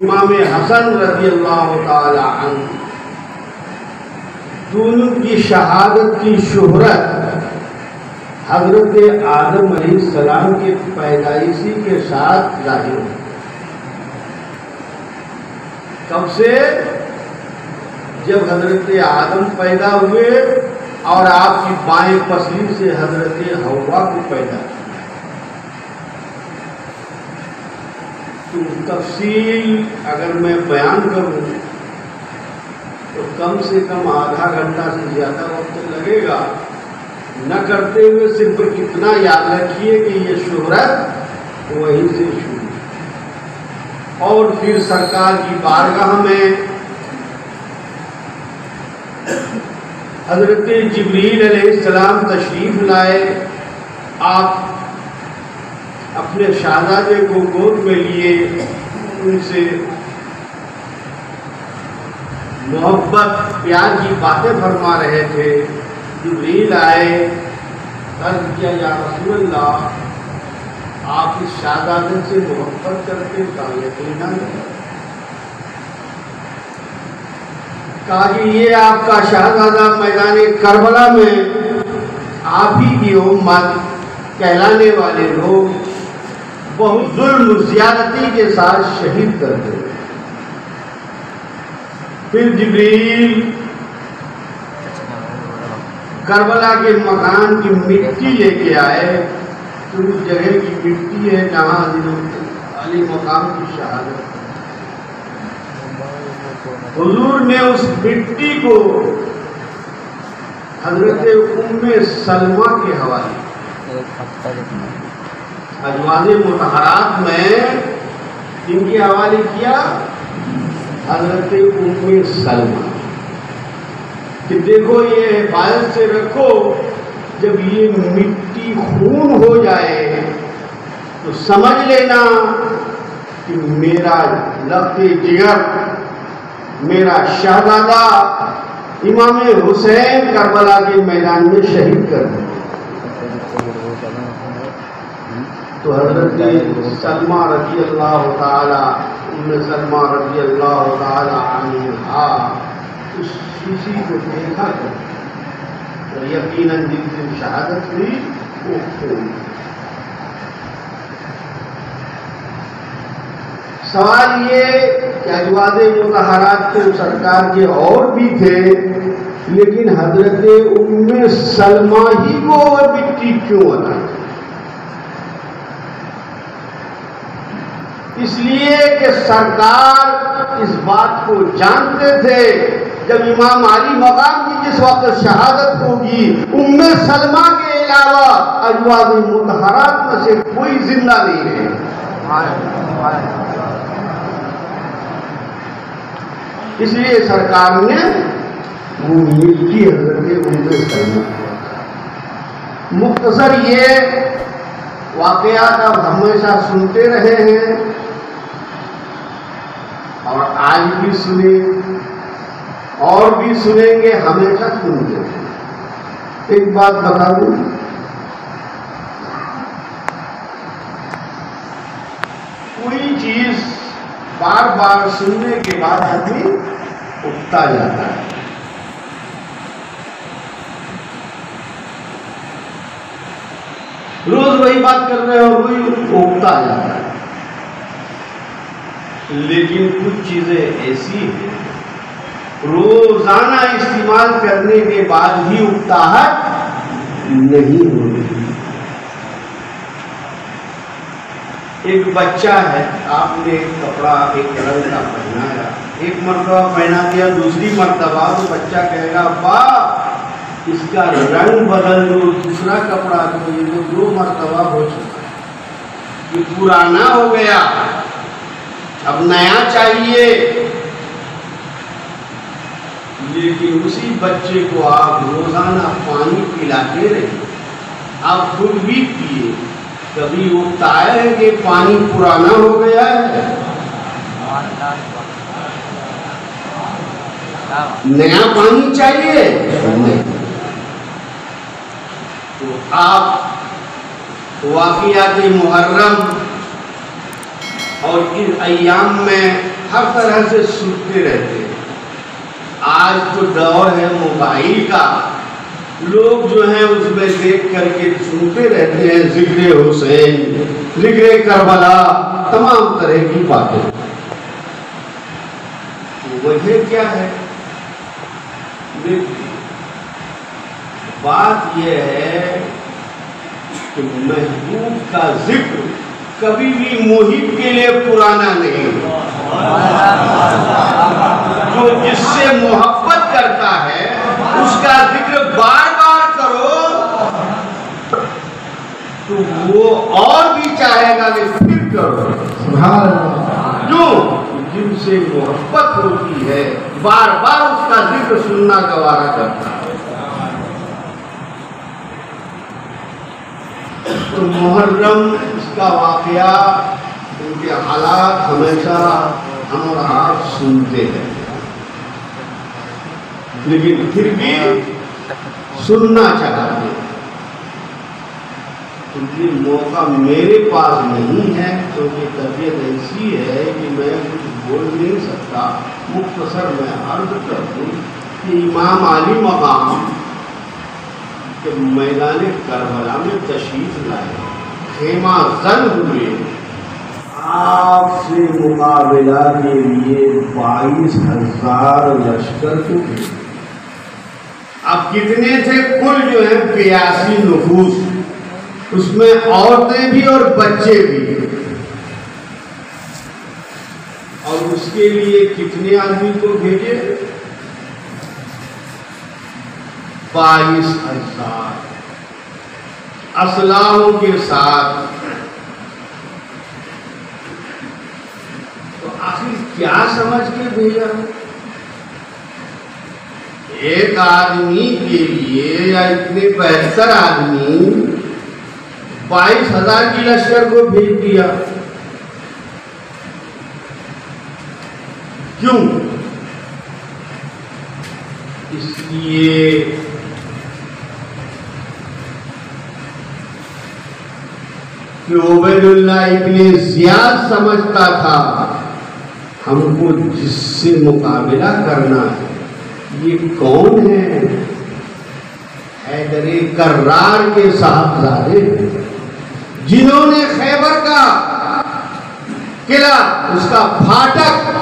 امام حسن رضی اللہ تعالی عنہ دونوں کی شہادت کی شہرت حضرت آدم علیہ السلام کے پیدائشی کے ساتھ ظاہر ہوئی۔ کب سے؟ جب حضرت آدم پیدا ہوئے اور آپ کی بائیں پسلی سے حضرت حوا کو پیدا کیا۔ تو تفصیل اگر میں بیان کروں تو کم سے کم آدھا گھنٹہ سے زیادہ وقت لگے گا، نہ کرتے ہوئے صرف اتنا یاد رکھیے کہ یہ شہرت وہیں سے شروع اور پھر سرکار کی بارگاہ میں حضرت جبریل علیہ السلام تشریف لائے۔ آپ اپنے شہزادے کو گود میں لیے، ان سے محبت پیار کی باتیں فرما رہے تھے۔ جبریل آئے، عرض کیا یا رسول اللہ آپ اس شہزادے سے محبت کرتے کا یقینا کہا کہ یہ آپ کا شہزادہ میدان کربلا میں آپ ہی کی امت کہلانے والے لوگ بہت ظلم و زیادتی کے ساتھ شہید کر دے۔ پھر جبریل کربلا کے مکان کی مٹی لے کے آئے، تو اس جگہ کی مٹی ہے جہاں علی مقام کی شہادت۔ حضور نے اس مٹی کو حضرت ام سلمہ کے حوالے، ازواج مطہرات میں جن کے حوالے کیا، حضرت ام سلمہ، کہ دیکھو یہ حفاظت سے رکھو، جب یہ مٹی خون ہو جائے تو سمجھ لینا کہ میرا لخت جگر، میرا شہزادہ امام حسین کربلا کے میدان میں شہید کر دیا۔ تو حضرت سلمہ رضی اللہ تعالی، ام سلمہ رضی اللہ تعالی عنہا اس شیشی کو دیکھا کر یقیناً جن سے شہادت ہوئی وہ خون۔ سوال یہ کہ ازواج مطہرات تو سرکار کے اور بھی تھے، لیکن حضرت ام سلمہ ہی کو وہ مٹی کیوں عطا؟ اس لیے کہ سرکار اس بات کو جانتے تھے جب امام علی مقام کی جس وقت شہادت ہوگی، ام سلمہ کے علاوہ ازواج مطہرات میں سے کوئی زندہ نہیں رہے۔ اس لیے سرکار نے وہ مٹی حضرت ام سلمہ۔ مختصر یہ واقعات آپ ہمیشہ سنتے رہے ہیں اور آج بھی سنیں اور بھی سنیں گے، ہمیشہ سنتے ہیں۔ ایک بات بتا دوں، کوئی چیز بار بار سننے کے بعد آدمی اکتا جاتا ہے۔ روز وہی بات کر رہے اور وہی اکتا جاتا ہے، لیکن کچھ چیزیں ایسی ہیں روزانہ استعمال کرنے کے بعد بھی اکتاہٹ نہیں ہوتی۔ ایک بچہ ہے، آپ نے ایک کپڑا ایک رنگ کا پہنایا، ایک مرتبہ پہنا دیا، دوسری مرتبہ تو بچہ کہے گا ابا اس کا رنگ بدل دو، دوسرا کپڑا دو، یہ تو 2 مرتبہ ہو چکا، یہ پرانا ہو گیا، اب نیا چاہیے۔ لیکن اسی بچے کو آپ روزانہ پانی پلاتے رہے، آپ خود بھی پیے، کبھی اٹھتا ہے کہ پانی پرانا ہو گیا ہے، نیا پانی چاہیے۔ تو آپ واقعات محرم اور ان ایام میں ہر طرح سے سنتے رہتے ہیں. آج تو دور ہے موبائل کا، لوگ جو ہیں اس میں دیکھ کر کے سنتے رہتے ہیں ذکر حسین، ذکر کربلا، تمام طرح کی باتیں. وجہ کیا ہے؟ بات یہ ہے کہ محبوب کا ذکر کبھی بھی محب کے لیے پرانا نہیں. جو جس سے محبت کرتا ہے اس کا ذکر بار بار کرو تو وہ اور بھی چاہے گا کہ پھر کرو. کیوں؟ جن سے محبت ہوتی ہے بار بار اس کا ذکر سننا گوارا کرتا ہے. تو محرم اس کا واقعہ، ان کے حالات ہمیشہ ہم اور آپ سنتے ہیں، لیکن پھر بھی سننا چاہتے ہیں. یہ موقع میرے پاس نہیں ہے کیونکہ طبیعت ایسی ہے کہ میں کچھ بول نہیں سکتا. مختصر میں عرض کر دوں کہ امام علی مقام کہ میدان کربلا میں تشریف لائے، خیمہ زن ہوئے، آپ سے مقابلہ کے لیے 22,000 لشکر کو بھیجا. اب کتنے تھے کل جو ہیں 82 نفوس، اس میں عورتیں بھی اور بچے بھی. اور اس کے لیے کتنے آدمی کو بھیجے؟ 22,000 اسلحوں کے ساتھ. تو آخر کیا سمجھ کے بھیجا؟ ایک آدمی کے لیے یا اتنے 72 آدمی 22,000 کی لشکر کو بھیج دیا. کیوں؟ اس لیے کہ عبید اللہ ابن زیاد سمجھتا تھا ہم کو جس سے مقابلہ کرنا ہے یہ کون ہے؟ حیدر کرار کے صاحبزادے جنہوں نے خیبر کا قلعہ، اس کا پھاٹک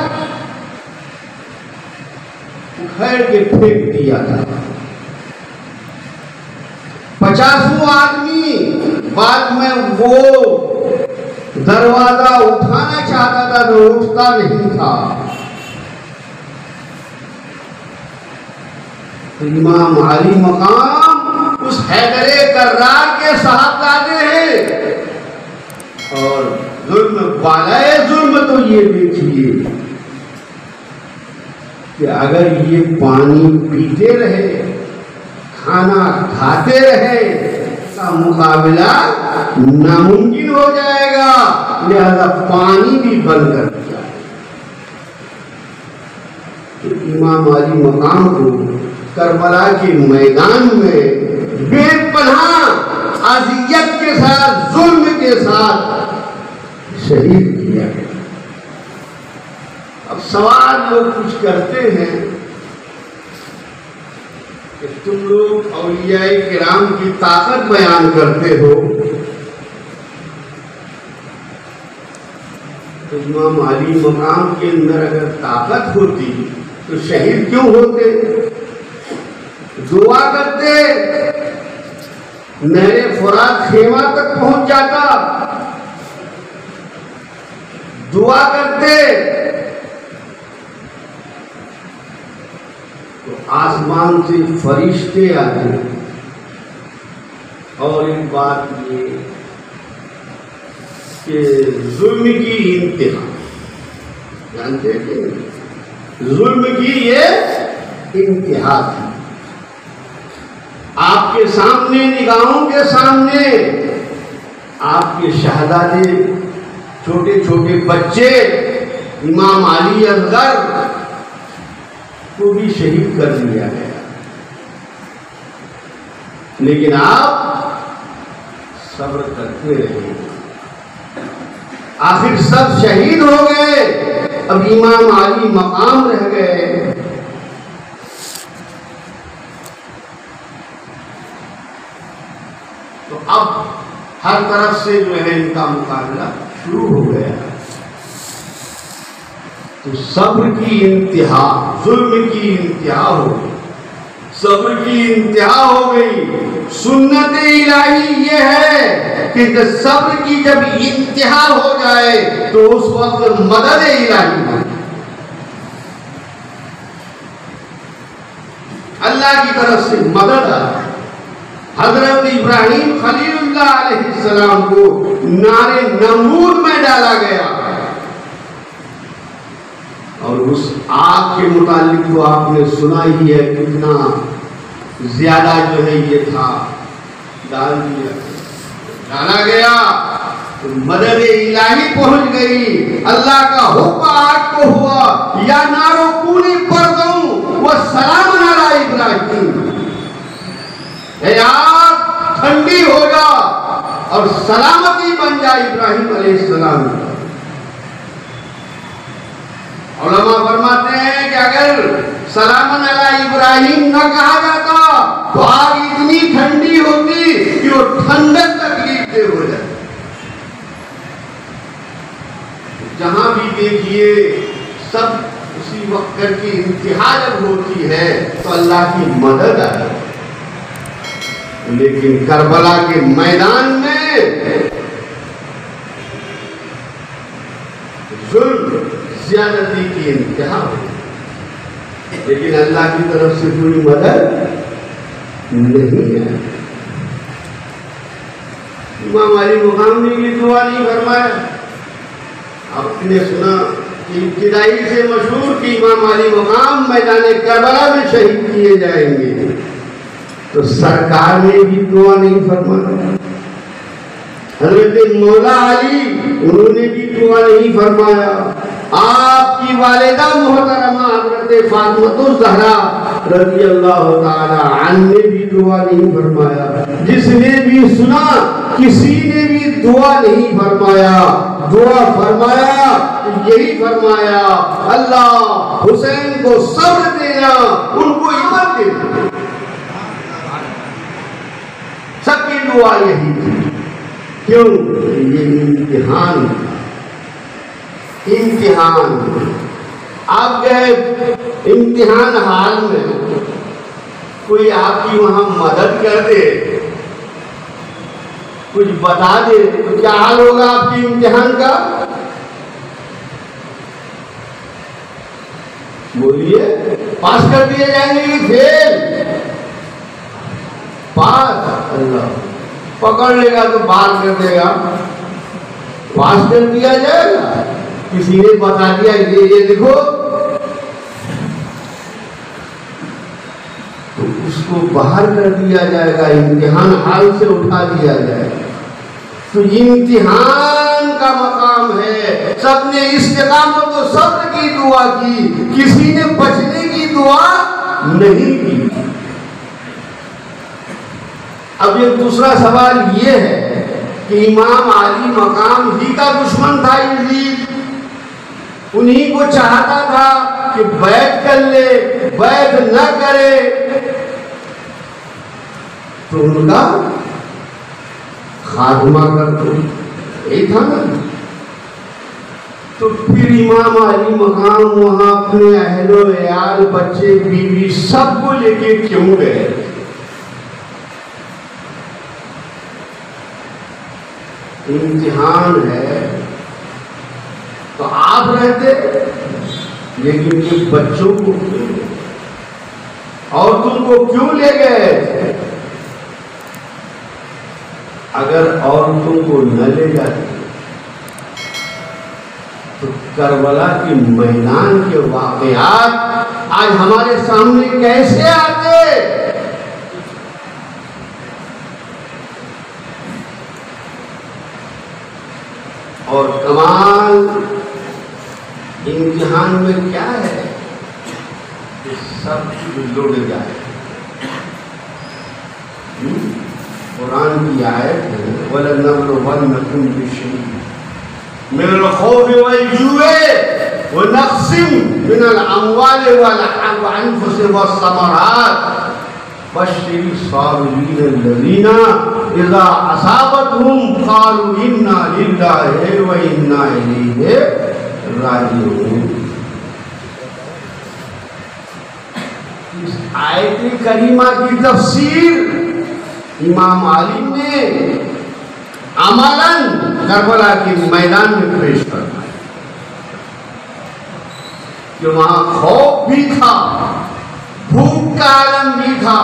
اکھیڑ کے پھینک دیا تھا. 50 آدمی بعد میں وہ دروازہ اٹھانا چاہتا تھا تو اٹھتا نہیں تھا. امام علی مقام اس حیدر کرار کے صاحبزادے ہیں. اور ظلم بالائے ظلم تو یہ دیکھیے کہ اگر یہ پانی پیتے رہے، کھانا کھاتے رہے کا مقابلہ ناممکن ہو جائے گا، لہذا پانی بھی بند کر دیا. تو امام علی مقام کو کربلا کے میدان میں بے پناہ اذیت کے ساتھ، ظلم کے ساتھ شہید کیا گیا. اب سوال لوگ کچھ کرتے ہیں کہ تم لوگ اولیاء کرام کی طاقت بیان کرتے ہو، تو امام علی مقام کے اندر اگر طاقت ہوتی تو شہید کیوں ہوتے؟ دعا کرتے، نہر فرات خیمہ تک پہنچ جاتا، دعا کرتے تو آسمان سے فرشتے آتے. اور ایک بات یہ کہ ظلم کی انتہا، جانتے کہ ظلم کی یہ انتہا تھی. آپ کے سامنے، نگاہوں کے سامنے آپ کے شہزادے، چھوٹے چھوٹے بچے، امام علی اصغر کو بھی شہید کر دیا گیا. لیکن آپ صبر کرتے رہے. آخر سب شہید ہو گئے، اب امام علی مقام رہ گئے۔ تو اب ہر طرف سے جو ہے ان کا مقابلہ شروع ہو گیا۔ تو صبر کی انتہا، ظلم کی انتہا ہو گئی، صبر کی انتہا ہو گئی۔ سنت الہی یہ ہے کہ صبر کی جب انتہا ہو جائے تو اس وقت مدد الہی ہو، اللہ کی طرف سے مدد آئی۔ حضرت ابراہیم خلیل اللہ علیہ السلام کو نارے نمرود میں ڈالا گیا، اور اس آگ کے متعلق تو آپ نے سنا ہی ہے کتنا زیادہ جو ہے یہ تھا، ڈالا گیا تو مدد الہی پہنچ گئی۔ اللہ کا حکم آگ کو ہوا، یا نارو کونی بردوں وسلام علی ابراہیم، اے آگ ٹھنڈی ہو جا اور سلامتی بن جائے ابراہیم علیہ السلام۔ علماء فرماتے ہیں کہ اگر سلام علی ابراہیم نہ کہا جاتا تو آگ اتنی ٹھنڈی ہوتی کہ وہ ٹھنڈک تکلیف دہ ہو جائے۔ جہاں بھی دیکھیے سب اسی وقت کی انتہا جب ہوتی ہے تو اللہ کی مدد آئی، لیکن کربلا کے میدان میں ظلم زیادتی کی انتہا ہوئی، لیکن اللہ کی طرف سے کوئی مدد نہیں ہے۔ امام علی مقام نے یہ دعا نہیں فرمایا۔ آپ نے سنا کہ ابتدائی سے مشہور کہ امام علی مقام میدان کربلا میں شہید کیے جائیں گے، تو سرکار نے بھی دعا نہیں فرمایا۔ حضرت مولا علی انہوں نے بھی دعا نہیں فرمایا۔ آپ کی والدہ محترمہ حضرت فاطمہ الزہرا رضی اللہ تعالی عنہ نے بھی دعا نہیں فرمایا۔ جس نے بھی سنا کسی نے بھی دعا نہیں فرمایا۔ دعا فرمایا یہی فرمایا، اللہ حسین کو صبر دینا، ان کو ہمت دینا۔ سب کی دعا یہی تھی، کیوں؟ یہ امتحان، آپ گئے امتحان حال میں، کوئی آپ کی وہاں مدد کر دے، کچھ بتا دے تو کیا حال ہوگا آپ کی امتحان کا؟ بولیے، پاس کر دیے جائیں گے کہ فیل؟ پاس، اللہ پکڑ لے گا تو باہر کر دے گا، پاس کر دیا جائے گا۔ کسی نے بتا دیا یہ دیکھو تو اس کو باہر کر دیا جائے گا، امتحان حال سے اٹھا دیا جائے گا۔ تو یہ امتحان کا مقام ہے۔ سب نے استقامت و صبر کی دعا کی، کسی نے بچنے کی دعا نہیں کی۔ اب ایک دوسرا سوال یہ ہے کہ امام علی مقام ہی کا دشمن تھا یزید، انہی کو چاہتا تھا کہ بیعت کر لے، بیعت نہ کرے تو ان کا خاتمہ کر دو، یہی تھا نا۔ تو پھر امام علی مقام وہاں اپنے اہل و عیال، بچے بیوی سب کو لے کے کیوں گئے؟ امتحان ہے تو آپ رہتے، لیکن یہ بچوں کو کیوں، عورتوں کو کیوں لے گئے؟ اگر عورتوں کو نہ لے جاتے تو کربلا کے میدان کے واقعات آج ہمارے سامنے کیسے آتے؟ اور کمال امتحان میں کیا ہے کہ سب لڑ جائے۔ قرآن کی آیت ہے وَلَنَبْلُوَنَّكُمْ بِشَيْءٍ من الخوف والجوع ونقص من الاموال والانفس والثمرات بشر الصابرين الذين اذا اصابتهم قالوا انا لله وانا اليه راجعون. اس آیت کریمہ کی تفسیر امام عالم نے عملاً کربلا کے میدان میں پیش کرنا ہے کہ وہاں خوف بھی تھا، بھوک کا عالم بھی تھا،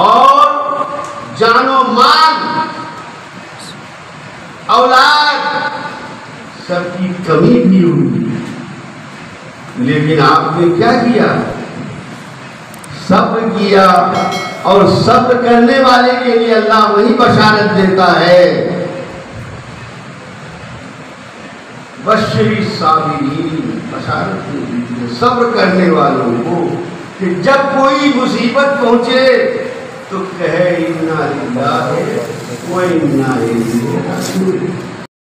اور جان و مال اولاد سب کی کمی بھی ہوئی. لیکن آپ نے کیا کیا؟ صبر کیا. اور صبر کرنے والے کے لیے اللہ وہی بشارت دیتا ہے بشر الصابرین، بشارت دیجیے صبر کرنے والوں کو کہ جب کوئی مصیبت پہنچے تو کہے انا للہ و انا الیہ راجعون.